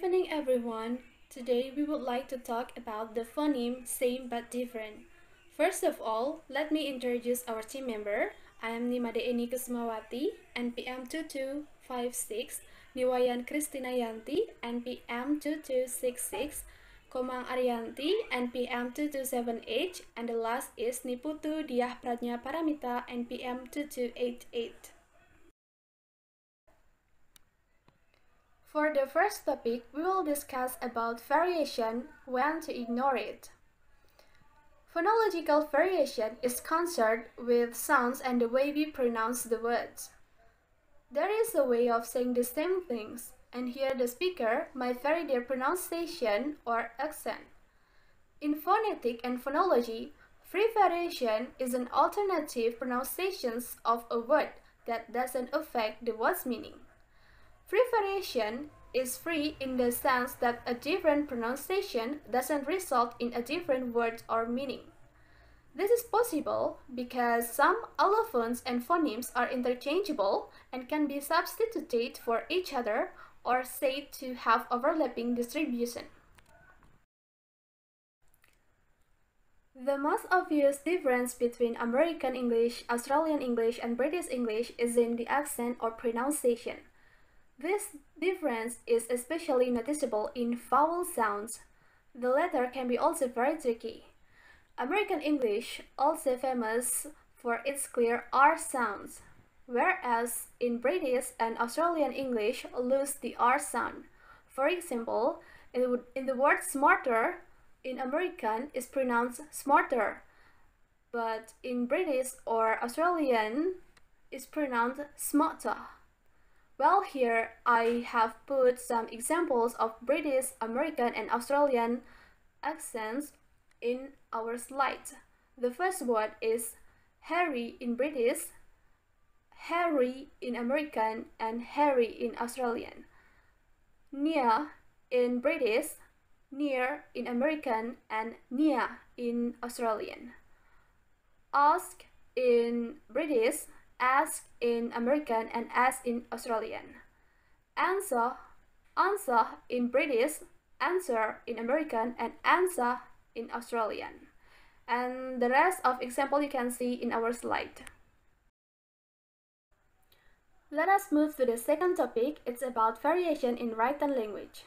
evening, everyone. Today we would like to talk about the phoneme same but different. First of all, let me introduce our team member. I am Made Eni Kesumawati, NPM 2256, Wayan Kristina Yanti, NPM 2266, Komang Aryanti, NPM 2278, and the last is Putu, Diah, Pradnya, Paramitha, NPM 2288. For the first topic, we will discuss about variation, when to ignore it. Phonological variation is concerned with sounds and the way we pronounce the words. There is a way of saying the same things, and here the speaker might vary their pronunciation or accent. In phonetic and phonology, free variation is an alternative pronunciation of a word that doesn't affect the word's meaning. Free variation is free in the sense that a different pronunciation doesn't result in a different word or meaning. This is possible because some allophones and phonemes are interchangeable and can be substituted for each other or said to have overlapping distribution. The most obvious difference between American English, Australian English, and British English is in the accent or pronunciation. This difference is especially noticeable in vowel sounds. The latter can be also very tricky. American English, also famous for its clear R sounds, whereas in British and Australian English lose the R sound. For example, in the word smarter, in American is pronounced smarter, but in British or Australian is pronounced smarter. Well, here I have put some examples of British, American, and Australian accents in our slide. The first word is Harry in British, Harry in American, and Harry in Australian. Near in British, near in American, and near in Australian. Ask in British, ask in American, and ask in Australian. Answer in British, answer in American, and answer in Australian. And the rest of example you can see in our slide. Let us move to the second topic. It's about variation in written language.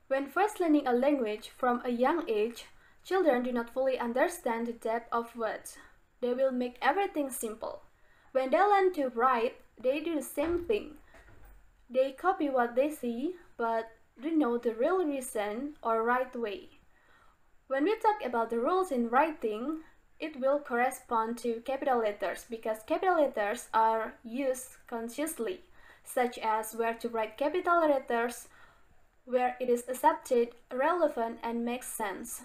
When first learning a language from a young age, children do not fully understand the depth of words. They will make everything simple. When they learn to write, they do the same thing. They copy what they see, but don't know the real reason or right way. When we talk about the rules in writing, it will correspond to capital letters because capital letters are used consciously, such as where to write capital letters, where it is accepted, relevant, and makes sense.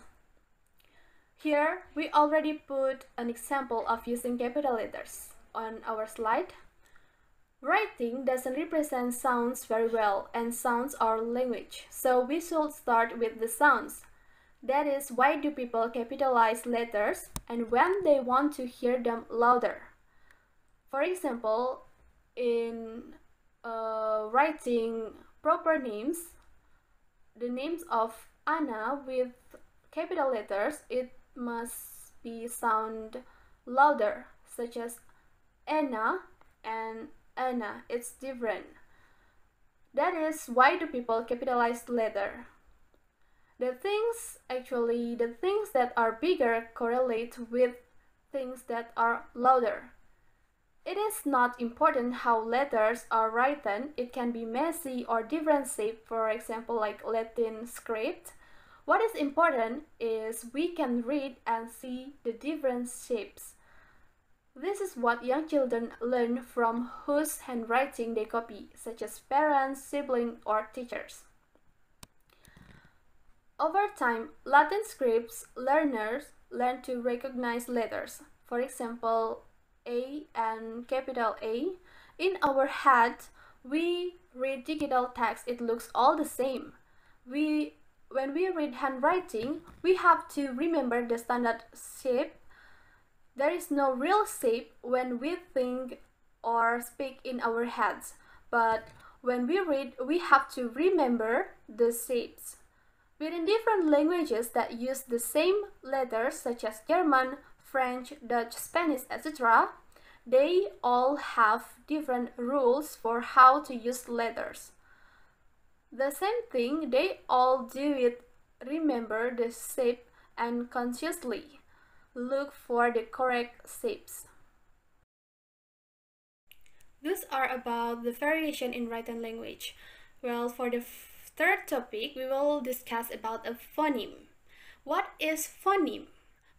Here, we already put an example of using capital letters on our slide. Writing doesn't represent sounds very well, and sounds are language, so we should start with the sounds. That is, why do people capitalize letters and when they want to hear them louder? For example, in writing proper names, the names of Anna with capital letters, it must be sound louder, such as Anna and Anna. It's different. That is, why do people capitalize letter? The things that are bigger correlate with things that are louder. It is not important how letters are written. It can be messy or different shape, for example, like Latin script. What is important is we can read and see the different shapes. This is what young children learn from whose handwriting they copy, such as parents, siblings, or teachers. Over time, Latin scripts learners learn to recognize letters. For example, A and capital A. In our head, we read digital text, it looks all the same. When we read handwriting, we have to remember the standard shape. There is no real shape when we think or speak in our heads, but when we read, we have to remember the shapes. Within different languages that use the same letters, such as German, French, Dutch, Spanish, etc., they all have different rules for how to use letters. The same thing, they all do it, remember the shape and consciously look for the correct shapes. Those are about the variation in written language. Well, for the third topic, we will discuss about a phoneme. What is phoneme?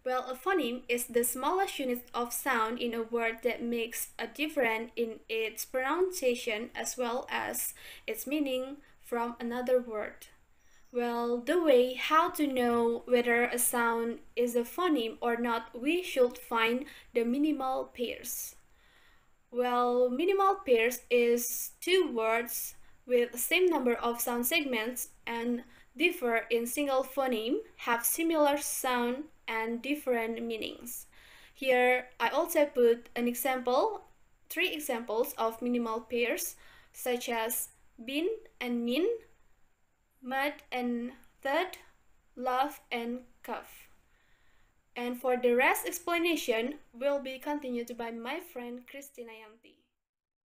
Well, a phoneme is the smallest unit of sound in a word that makes a difference in its pronunciation as well as its meaning from another word. Well, the way how to know whether a sound is a phoneme or not, we should find the minimal pairs. Well, minimal pairs is two words with the same number of sound segments and differ in single phoneme, have similar sound and different meanings. Here, I also put an example, 3 examples of minimal pairs, such as bin and min, mud and thud, love and cuff. And for the rest explanation will be continued by my friend Kristina Yanti.